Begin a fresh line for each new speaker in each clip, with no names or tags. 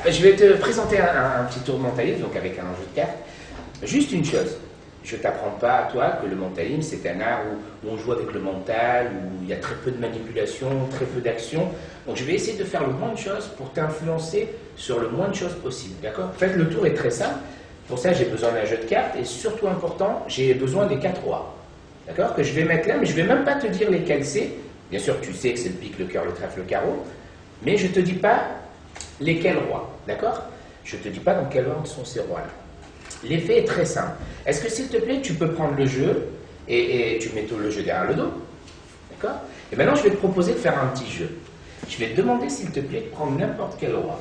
Je vais te présenter un petit tour de mentalisme, donc avec un jeu de cartes. Juste une chose, je ne t'apprends pas à toi que le mentalisme c'est un art où on joue avec le mental, où il y a très peu de manipulation, très peu d'action. Donc je vais essayer de faire le moins de choses pour t'influencer sur le moins de choses possible, d'accord? En fait, le tour est très simple. Pour ça, j'ai besoin d'un jeu de cartes et surtout important, j'ai besoin des 4 rois, d'accord? Que je vais mettre là, mais je ne vais même pas te dire lesquels c'est. Bien sûr, tu sais que c'est le pique, le cœur, le trèfle, le carreau, mais je ne te dis pas lesquels rois, d'accord? Je ne te dis pas dans quel ordre sont ces rois-là. L'effet est très simple. Est-ce que, s'il te plaît, tu peux prendre le jeu et tu mets tout le jeu derrière le dos, d'accord? Et maintenant, je vais te proposer de faire un petit jeu. Je vais te demander, s'il te plaît, de prendre n'importe quel roi,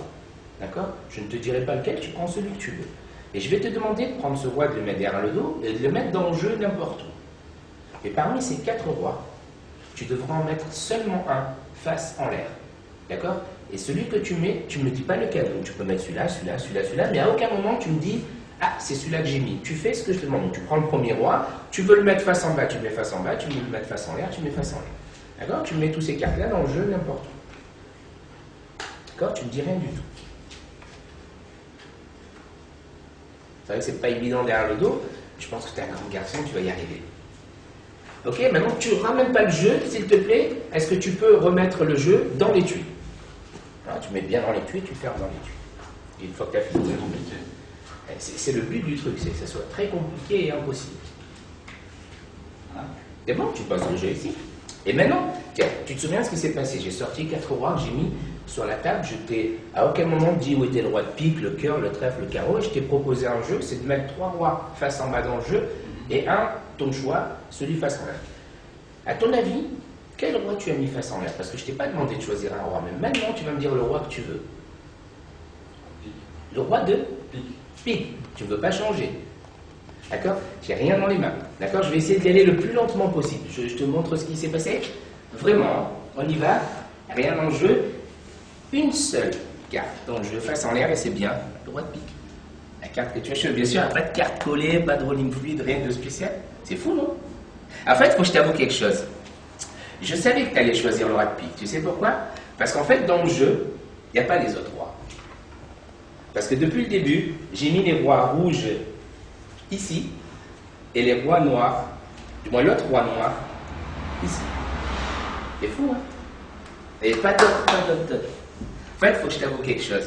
d'accord? Je ne te dirai pas lequel, tu prends celui que tu veux. Et je vais te demander de prendre ce roi, de le mettre derrière le dos et de le mettre dans le jeu n'importe où. Et parmi ces 4 rois, tu devras en mettre seulement un face en l'air, d'accord? Et celui que tu mets, tu ne me dis pas lequel. Donc tu peux mettre celui-là, celui-là, celui-là, celui-là, mais à aucun moment tu me dis « Ah, c'est celui-là que j'ai mis ». Tu fais ce que je te demande. Donc tu prends le premier roi, tu veux le mettre face en bas, tu le mets face en bas, tu veux le mettre face en l'air, tu le mets face en l'air. D'accord? Tu mets tous ces cartes-là dans le jeu n'importe où. D'accord? Tu ne me dis rien du tout. C'est vrai que c'est pas évident derrière le dos. Je pense que tu es un grand garçon, tu vas y arriver. Ok, maintenant tu ne ramènes pas le jeu, s'il te plaît. Est-ce que tu peux remettre le jeu dans l'étui? Tu mets bien dans l'étui, tu fermes dans l'étui. Et une fois que tu as fini, c'est compliqué. C'est le but du truc, c'est que ça soit très compliqué et impossible. C'est bon, tu poses le jeu ici. Et maintenant, tiens, tu te souviens de ce qui s'est passé? J'ai sorti 4 rois que j'ai mis sur la table. Je t'ai à aucun moment dit où était le roi de pique, le cœur, le trèfle, le carreau. Et je t'ai proposé un jeu, c'est de mettre 3 rois face en bas dans le jeu et un, ton choix, celui face en l'air. À ton avis, quel roi tu as mis face en l'air? Parce que je ne t'ai pas demandé de choisir un roi, mais maintenant tu vas me dire le roi que tu veux. Le roi de pique. Tu ne veux pas changer. D'accord? J'ai rien dans les mains. D'accord? Je vais essayer d'y aller le plus lentement possible. Je te montre ce qui s'est passé. Vraiment, on y va. Rien dans le jeu. Une seule carte dans le jeu face en l'air et c'est bien le roi de pique. La carte que tu as choisie. Bien sûr, pas de carte collée, pas de rolling fluide, rien de spécial. C'est fou, non? En fait, il faut que je t'avoue quelque chose. Je savais que tu allais choisir le roi de pique. Tu sais pourquoi? Parce qu'en fait, dans le jeu, il n'y a pas les autres rois. Parce que depuis le début, j'ai mis les rois rouges ici et les rois noirs, du moins l'autre roi noir, ici. C'est fou, hein? Et pas d'autre, pas d'autre. En fait, il faut que je t'avoue quelque chose.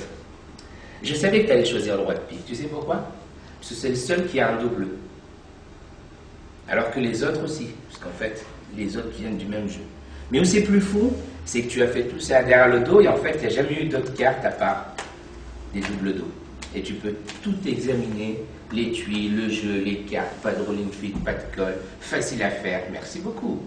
Je savais que tu allais choisir le roi de pique. Tu sais pourquoi? Parce que c'est le seul qui a un dos bleu. Alors que les autres aussi. Parce qu'en fait, les autres viennent du même jeu. Mais où c'est plus fou, c'est que tu as fait tout ça derrière le dos et en fait, il n'y a jamais eu d'autres cartes à part des doubles dos. Et tu peux tout examiner, les tuiles, le jeu, les cartes, pas de rolling fluide, pas de colle, facile à faire. Merci beaucoup.